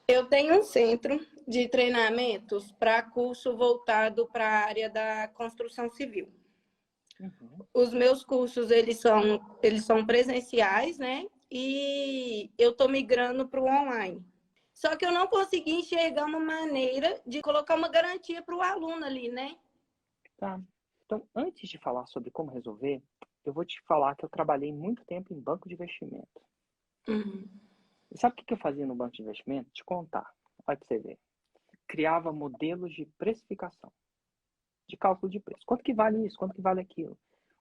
Eu tenho um centro de treinamentos para curso voltado para a área da construção civil. Uhum. Os meus cursos, eles são presenciais, né? E eu estou migrando para o online. Só que eu não consegui enxergar uma maneira de colocar uma garantia para o aluno ali, né? Tá. Então, antes de falar sobre como resolver, eu vou te falar que eu trabalhei muito tempo em banco de investimento. Uhum. E sabe o que eu fazia no banco de investimento? Te contar. Olha pra você ver. Criava modelos de precificação, de cálculo de preço. Quanto que vale isso? Quanto que vale aquilo?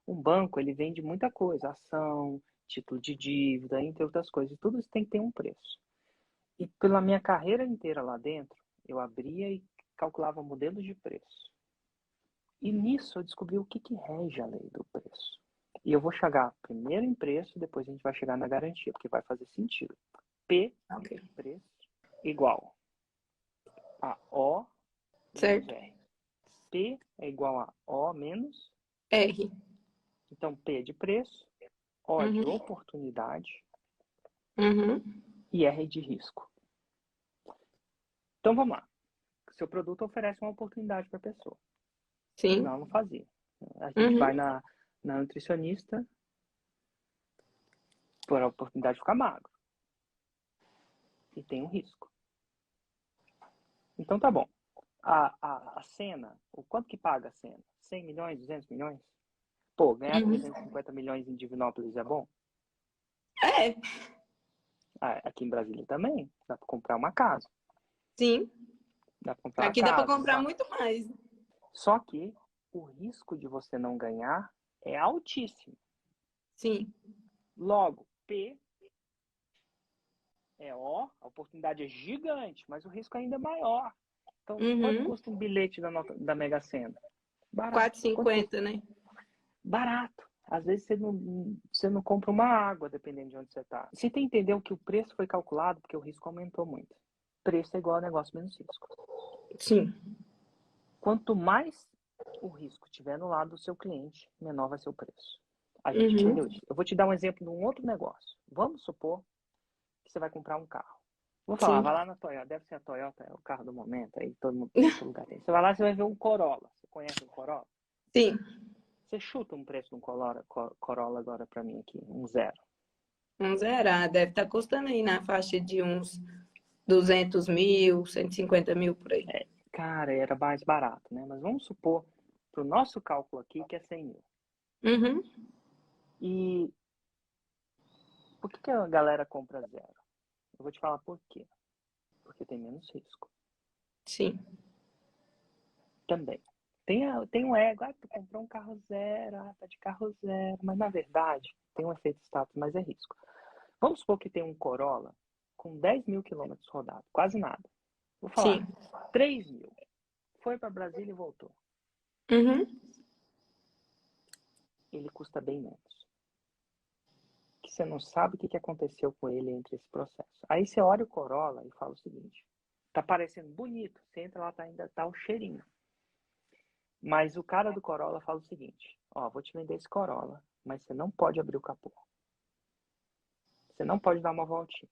Um banco, ele vende muita coisa. Ação, título de dívida, entre outras coisas. E tudo isso tem que ter um preço. E pela minha carreira inteira lá dentro, eu abria e calculava modelos de preço. E nisso eu descobri o que rege a lei do preço. E eu vou chegar primeiro em preço, depois a gente vai chegar na garantia, porque vai fazer sentido. P, Ok. preço, igual a O menos Certo? R. P é igual a O menos. R. Então, P é de preço, O é de Uhum. oportunidade Uhum. e R é de risco. Então, vamos lá. Seu produto oferece uma oportunidade para a pessoa. Sim. Senão, eu não fazia. A gente vai Uhum. na nutricionista por a oportunidade de ficar magro. E tem um risco. Então, tá bom. A cena, o quanto que paga a cena? 100 milhões, 200 milhões? Pô, ganhar Uhum. 350 milhões em Divinópolis é bom? É, Aqui em Brasília também. Dá para comprar uma casa. sim. Dá para comprar uma Aqui dá para casa. comprar muito mais. Só que o risco de você não ganhar é altíssimo. Sim. Logo, P é O, a oportunidade é gigante, mas o risco ainda é maior. Então, quanto Uhum. custa um bilhete da Mega Sena? Barato. Quatro e Quanto custa? cinquenta, né? Barato. Às vezes você não compra uma água, dependendo de onde você está. Você tem que entender que o preço foi calculado porque o risco aumentou muito. Preço é igual a negócio menos risco. Sim. Quanto mais o risco tiver no lado do seu cliente, menor vai ser o preço. A gente Uhum. entendeu isso. Eu vou te dar um exemplo de um outro negócio. Vamos supor que você vai comprar um carro. Vou falar, Sim. vai lá na Toyota, deve ser a Toyota, é o carro do momento, aí todo mundo tem, todo lugar tem. Você vai lá, você vai ver um Corolla. Você conhece um Corolla? Sim. Você chuta um preço de um Corolla agora para mim aqui, um zero. Vamos zerar. Deve estar custando aí na faixa de uns 200 mil, 150 mil por aí. Cara, era mais barato, né? Mas vamos supor, para o nosso cálculo aqui, que é 100 mil. Uhum. E por que a galera compra zero? Eu vou te falar por quê. Porque tem menos risco. Sim. Também. Tem um ego, tu comprou um carro zero, tá de carro zero. Mas na verdade, tem um efeito status, mas é risco. Vamos supor que tem um Corolla com 10 mil quilômetros rodados, quase nada. Vou falar, Sim. 3 mil. Foi para Brasília e voltou. Uhum. Ele custa bem menos. Que você não sabe o que aconteceu com ele entre esse processo. Aí você olha o Corolla e fala o seguinte: tá parecendo bonito. Você entra lá, ainda tá o cheirinho. Mas o cara do Corolla fala o seguinte: ó, vou te vender esse Corolla, mas você não pode abrir o capô. Você não pode dar uma voltinha.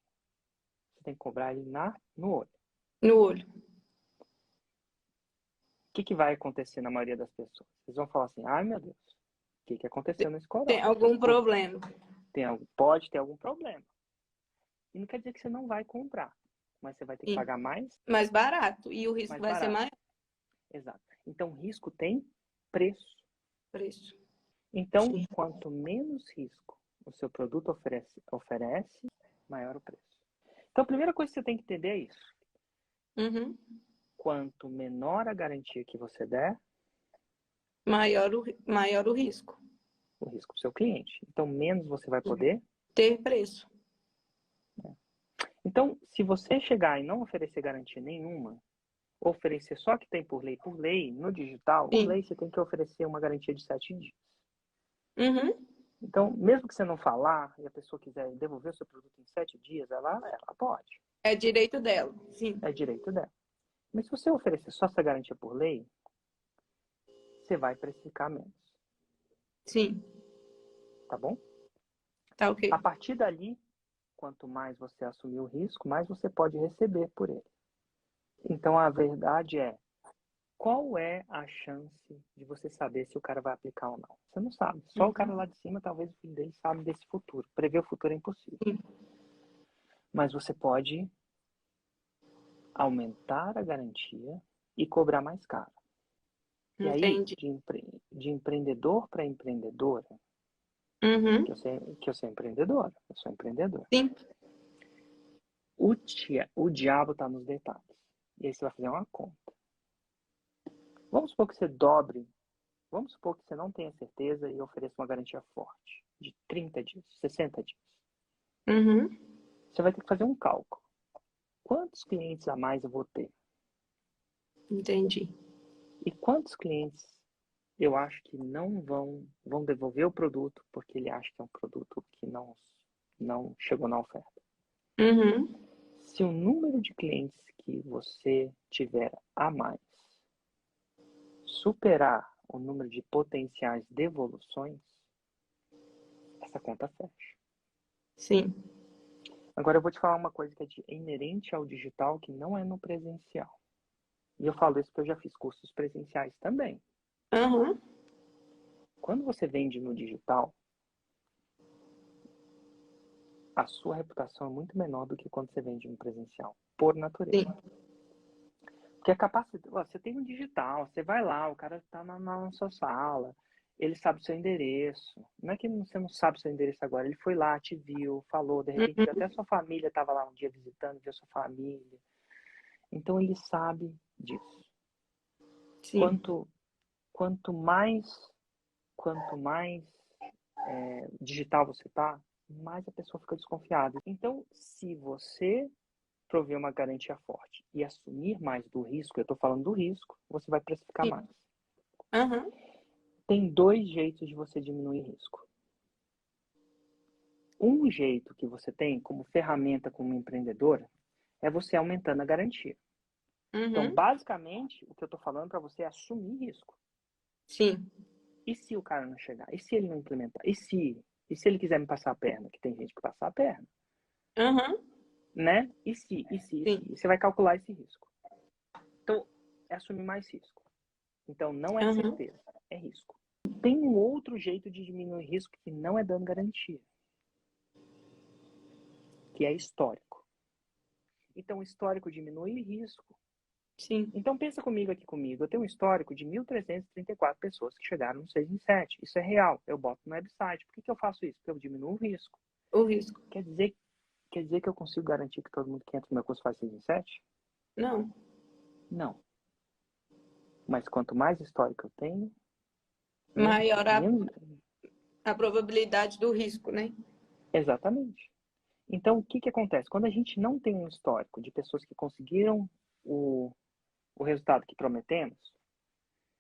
Você tem que cobrar ele no olho. No olho. O que vai acontecer na maioria das pessoas? Eles vão falar assim: ai meu Deus, o que aconteceu nesse Tem Corolla? algum problema. Pode ter algum problema. E não quer dizer que você não vai comprar, mas você vai ter que Sim. pagar Mais barato. E o risco mais vai ser barato. maior. Exato. Então, risco tem preço. Preço. Então, Sim. quanto menos risco o seu produto oferece, maior o preço. Então, a primeira coisa que você tem que entender é isso. Uhum. Quanto menor a garantia que você der, Maior o risco. o risco do seu cliente. Então, menos você vai poder. Ter preço. Então, se você chegar e não oferecer garantia nenhuma, oferecer só que tem por lei, no digital, por lei Sim. você tem que oferecer uma garantia de 7 dias. Uhum. Então, mesmo que você não falar e a pessoa quiser devolver o seu produto em 7 dias, ela pode. É direito dela. Sim. É direito dela. Mas se você oferecer só essa garantia por lei, você vai precificar menos. Sim. Tá bom? Tá A ok. partir dali, quanto mais você assumir o risco, mais você pode receber por ele. Então, a verdade é, qual é a chance de você saber se o cara vai aplicar ou não? Você não sabe. Só o cara lá de cima, talvez o filho dele, sabe desse futuro. Prever o futuro é impossível. Sim. Mas você pode aumentar a garantia e cobrar mais caro. E aí, Entendi. de empreendedor para empreendedora, Uhum. que eu sou empreendedora, eu sou empreendedor. Sim. O diabo está nos detalhes. E aí você vai fazer uma conta. Vamos supor que você dobre, vamos supor que você não tenha certeza e ofereça uma garantia forte, de 30 dias, 60 dias. Uhum. Você vai ter que fazer um cálculo. Quantos clientes a mais eu vou ter? Entendi. E quantos clientes eu acho que não vão devolver o produto porque ele acha que é um produto que não chegou na oferta? Uhum. Se o número de clientes que você tiver a mais superar o número de potenciais devoluções, essa conta fecha. Sim. Agora eu vou te falar uma coisa que é inerente ao digital, que não é no presencial. E eu falo isso porque eu já fiz cursos presenciais também. Uhum. Quando você vende no digital, a sua reputação é muito menor do que quando você vende no presencial, por natureza. Sim. Porque a capacidade, você tem no digital, você vai lá, o cara está na sua sala, ele sabe o seu endereço. Não é que você não sabe o seu endereço agora, ele foi lá, te viu, falou, de repente Uhum. até sua família estava lá um dia visitando, viu sua família. Então ele sabe disso. Sim. Quanto mais digital você tá, mais a pessoa fica desconfiada. Então, se você prover uma garantia forte e assumir mais do risco, eu estou falando do risco, você vai precificar Sim. mais. Uhum. Tem dois jeitos de você diminuir risco. Um jeito que você tem como ferramenta como empreendedora é você aumentando a garantia. Então, Uhum. basicamente, o que eu estou falando para você é assumir risco. Sim. E se o cara não chegar? E se ele não implementar? E se ele quiser me passar a perna? Que tem gente que passa a perna. Uhum. Né? E se? Sim. E você vai calcular esse risco. Então, é assumir mais risco. Então, não é Uhum. certeza, é risco. Tem um outro jeito de diminuir risco que não é dando garantia, que é histórico. Então, histórico diminui risco. Sim. Então, pensa comigo aqui comigo. Eu tenho um histórico de 1.334 pessoas que chegaram no 6 em 7. Isso é real. Eu boto no website. Por que eu faço isso? Porque eu diminuo o risco. O risco. Quer dizer que eu consigo garantir que todo mundo que entra no meu curso faz 6 em 7? Não. Não. Mas quanto mais histórico eu tenho, Maior menos. a probabilidade do risco, né? Exatamente. Então, o que acontece? Quando a gente não tem um histórico de pessoas que conseguiram o resultado que prometemos,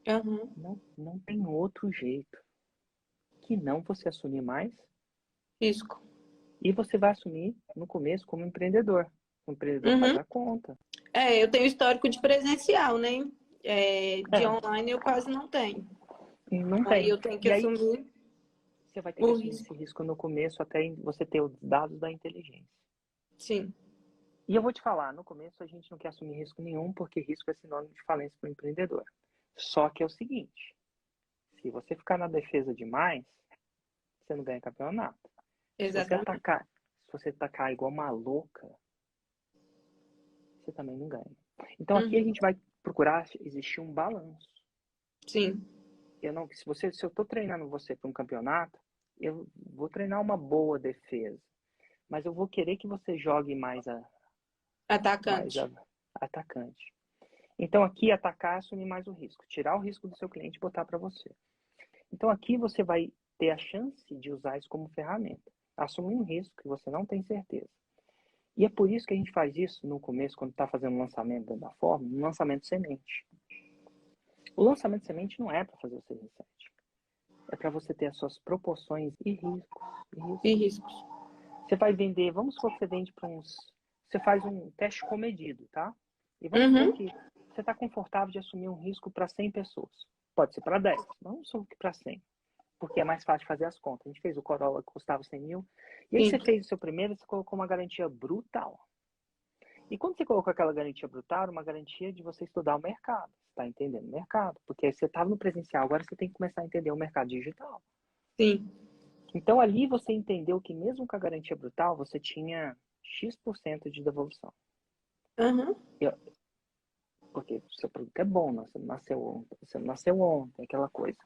Uhum. não tem outro jeito que não você assumir mais Risco. e você vai assumir no começo como empreendedor. O empreendedor faz Uhum. a conta. É, eu tenho histórico de presencial, né? De É, online eu quase não tenho. não Aí tem. eu tenho que E aí assumir você vai ter que o assumir esse risco. risco no começo até você ter os dados da inteligência. Sim. E eu vou te falar, no começo a gente não quer assumir risco nenhum, porque risco é sinônimo de falência para o empreendedor. Só que é o seguinte, se você ficar na defesa demais, você não ganha campeonato. Exatamente. Se você atacar igual uma louca, você também não ganha. Então aqui a Uhum. gente vai procurar existir um balanço. Sim. Se eu estou treinando você para um campeonato, eu vou treinar uma boa defesa. Mas eu vou querer que você jogue mais Atacante. atacante. Então aqui atacar é assumir mais o risco, tirar o risco do seu cliente e botar para você. Então aqui você vai ter a chance de usar isso como ferramenta. Assumir um risco que você não tem certeza. E é por isso que a gente faz isso no começo, quando está fazendo um lançamento dentro da forma, um lançamento semente. O lançamento semente não é para fazer o 6 em 7. É para você ter as suas proporções e riscos. E riscos. Você vai vender, vamos supor que você vende para uns. Você faz um teste comedido, tá? E vamos supor Uhum. que você está confortável de assumir um risco para 100 pessoas. Pode ser para 10, vamos supor que para 100. porque é mais fácil de fazer as contas. A gente fez o Corolla que custava 100 mil, e aí Sim. você fez o seu primeiro, você colocou uma garantia brutal. E quando você colocou aquela garantia brutal, era uma garantia de você estudar o mercado. Você está entendendo o mercado. Porque você estava no presencial, agora você tem que começar a entender o mercado digital. Sim. Então ali você entendeu que mesmo com a garantia brutal, você tinha X% de devolução. Uhum. Porque o seu produto é bom, você não nasceu ontem, aquela coisa.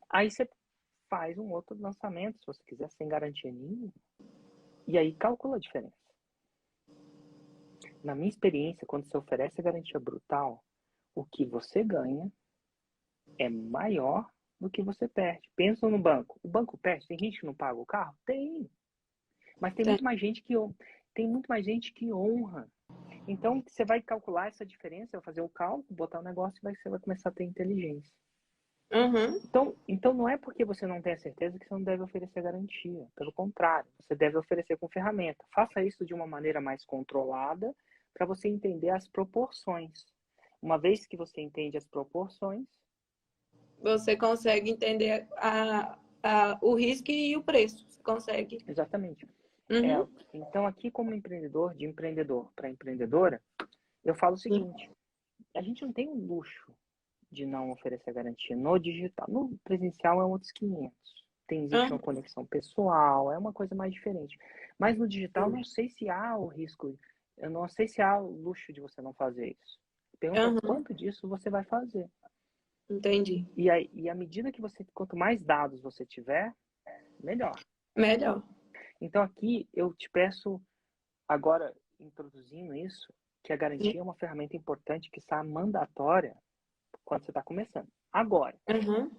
Aí você faz um outro lançamento, se você quiser, sem garantia nenhuma. E aí calcula a diferença. Na minha experiência, quando você oferece a garantia brutal, o que você ganha é maior do que você perde. Pensa no banco. O banco perde? Tem gente que não paga o carro? Tem. Mas tem muito mais gente que honra. Então, você vai calcular essa diferença, vai fazer o cálculo, botar o negócio e você vai começar a ter inteligência. Uhum. Então, não é porque você não tem a certeza que você não deve oferecer garantia. Pelo contrário, você deve oferecer com ferramenta. Faça isso de uma maneira mais controlada para você entender as proporções. Uma vez que você entende as proporções, Você consegue entender o risco e o preço. Você consegue. exatamente. Uhum. Então, aqui como empreendedor, de empreendedor para empreendedora, eu falo o Sim. seguinte, a gente não tem o luxo de não oferecer garantia no digital. No presencial é outros 500. Existe uma Uhum. conexão pessoal, é uma coisa mais diferente. Mas no digital, não sei se há o risco, eu não sei se há o luxo de você não fazer isso. Pergunta Uhum. quanto disso você vai fazer. Entendi. E à medida que quanto mais dados você tiver, melhor. Melhor. Então aqui eu te peço, agora introduzindo isso, que a garantia é uma ferramenta importante que está mandatória quando você está começando. Agora, Uhum.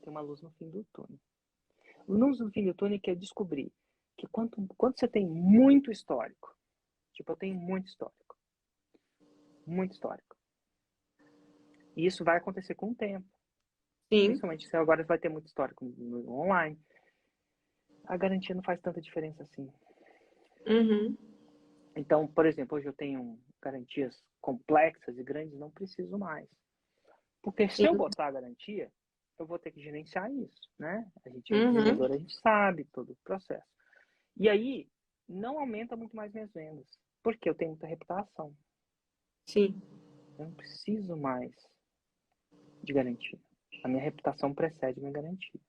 tem uma luz no fim do túnel. A luz no fim do túnel é descobrir que quando você tem muito histórico, tipo, eu tenho muito histórico, e isso vai acontecer com o tempo, Sim. principalmente se agora vai ter muito histórico no online, a garantia não faz tanta diferença assim. Uhum. Então, por exemplo, hoje eu tenho garantias complexas e grandes, não preciso mais. Porque se eu Sim. botar a garantia, eu vou ter que gerenciar isso, né? A gente é Uhum. empreendedor, a gente sabe todo o processo. E aí, não aumenta muito mais minhas vendas, porque eu tenho muita reputação. Sim. Eu não preciso mais de garantia. A minha reputação precede minha garantia.